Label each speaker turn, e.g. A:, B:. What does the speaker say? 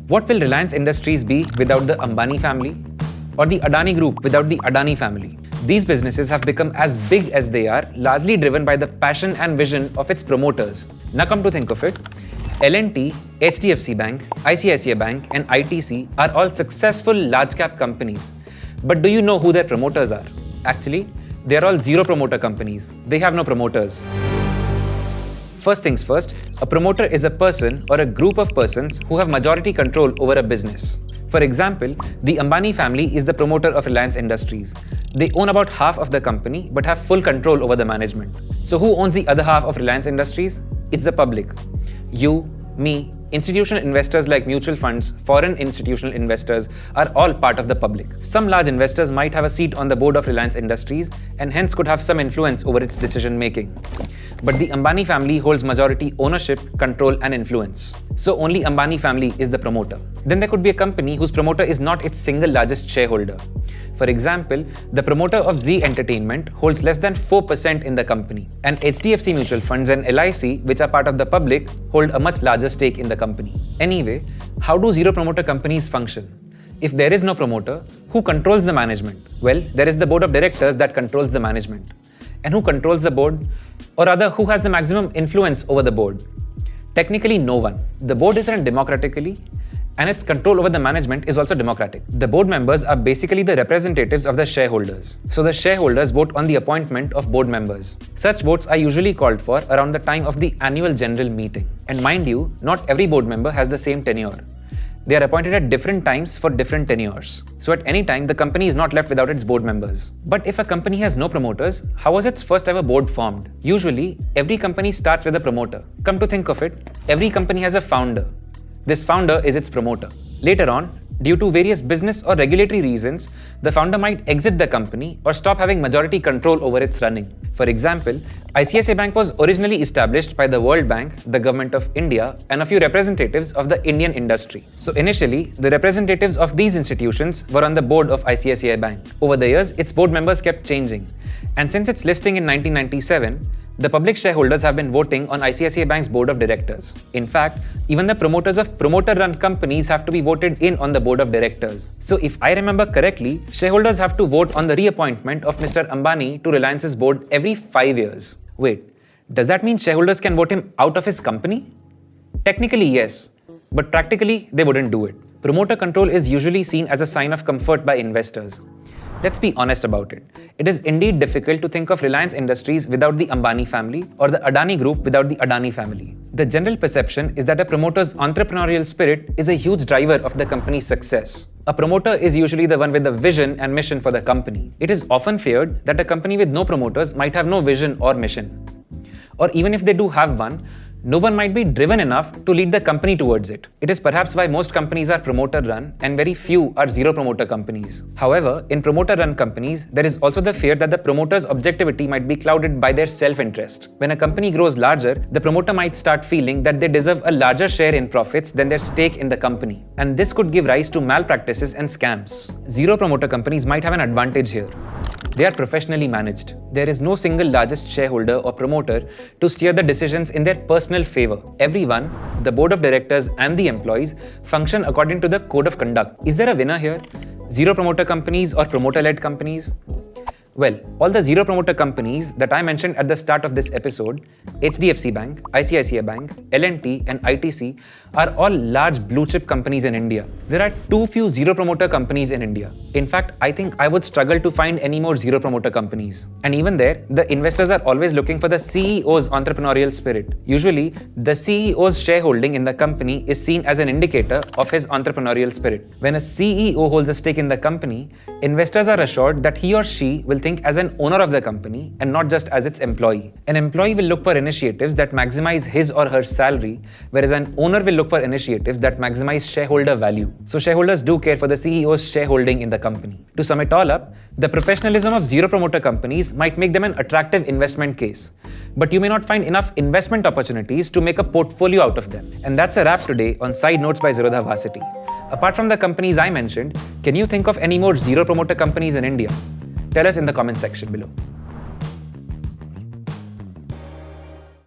A: What will Reliance Industries be without the Ambani family? Or the Adani Group without the Adani family? These businesses have become as big as they are, largely driven by the passion and vision of its promoters. Now come to think of it, L&T, HDFC Bank, ICICI Bank and ITC are all successful large-cap companies. But do you know who their promoters are? Actually, they are all zero promoter companies. They have no promoters. First things first, a promoter is a person or a group of persons who have majority control over a business. For example, the Ambani family is the promoter of Reliance Industries. They own about half of the company but have full control over the management. So who owns the other half of Reliance Industries? It's the public. You, me, institutional investors like mutual funds, foreign institutional investors are all part of the public. Some large investors might have a seat on the board of Reliance Industries and hence could have some influence over its decision making. But the Ambani family holds majority ownership, control and influence. So only Ambani family is the promoter. Then there could be a company whose promoter is not its single largest shareholder. For example, the promoter of Zee Entertainment holds less than 4% in the company, and HDFC mutual funds and LIC, which are part of the public, hold a much larger stake in the company. Anyway, how do zero promoter companies function? If there is no promoter, who controls the management? Well, there is the board of directors that controls the management. And who controls the board? Or rather, who has the maximum influence over the board? Technically, no one. The board is run democratically, and its control over the management is also democratic. The board members are basically the representatives of the shareholders. So the shareholders vote on the appointment of board members. Such votes are usually called for around the time of the annual general meeting. And mind you, not every board member has the same tenure. They are appointed at different times for different tenures. So at any time, the company is not left without its board members. But if a company has no promoters, how was its first ever board formed? Usually, every company starts with a promoter. Come to think of it, every company has a founder. This founder is its promoter. Later on, due to various business or regulatory reasons, the founder might exit the company or stop having majority control over its running. For example, ICICI Bank was originally established by the World Bank, the Government of India, and a few representatives of the Indian industry. So initially, the representatives of these institutions were on the board of ICICI Bank. Over the years, its board members kept changing. And since its listing in 1997, the public shareholders have been voting on ICICI Bank's board of directors. In fact, even the promoters of promoter-run companies have to be voted in on the board of directors. So if I remember correctly, shareholders have to vote on the reappointment of Mr. Ambani to Reliance's board every 5 years. Wait, does that mean shareholders can vote him out of his company? Technically, yes, but practically, they wouldn't do it. Promoter control is usually seen as a sign of comfort by investors. Let's be honest about it. It is indeed difficult to think of Reliance Industries without the Ambani family or the Adani Group without the Adani family. The general perception is that a promoter's entrepreneurial spirit is a huge driver of the company's success. A promoter is usually the one with the vision and mission for the company. It is often feared that a company with no promoters might have no vision or mission. Or even if they do have one, no one might be driven enough to lead the company towards it. It is perhaps why most companies are promoter-run and very few are zero-promoter companies. However, in promoter-run companies, there is also the fear that the promoter's objectivity might be clouded by their self-interest. When a company grows larger, the promoter might start feeling that they deserve a larger share in profits than their stake in the company. And this could give rise to malpractices and scams. Zero-promoter companies might have an advantage here. They are professionally managed. There is no single largest shareholder or promoter to steer the decisions in their personal favor. Everyone, the board of directors and the employees, function according to the code of conduct. Is there a winner here? Zero promoter companies or promoter-led companies? Well, all the zero promoter companies that I mentioned at the start of this episode, HDFC Bank, ICICI Bank, L&T and ITC are all large blue chip companies in India. There are too few zero promoter companies in India. In fact, I think I would struggle to find any more zero promoter companies. And even there, the investors are always looking for the CEO's entrepreneurial spirit. Usually, the CEO's shareholding in the company is seen as an indicator of his entrepreneurial spirit. When a CEO holds a stake in the company, investors are assured that he or she will think as an owner of the company and not just as its employee. An employee will look for initiatives that maximize his or her salary, whereas an owner will look for initiatives that maximize shareholder value. So shareholders do care for the CEO's shareholding in the company. To sum it all up, the professionalism of zero promoter companies might make them an attractive investment case. But you may not find enough investment opportunities to make a portfolio out of them. And that's a wrap today on Side Notes by Zerodha Varsity. Apart from the companies I mentioned, can you think of any more zero promoter companies in India? Tell us in the comment section below.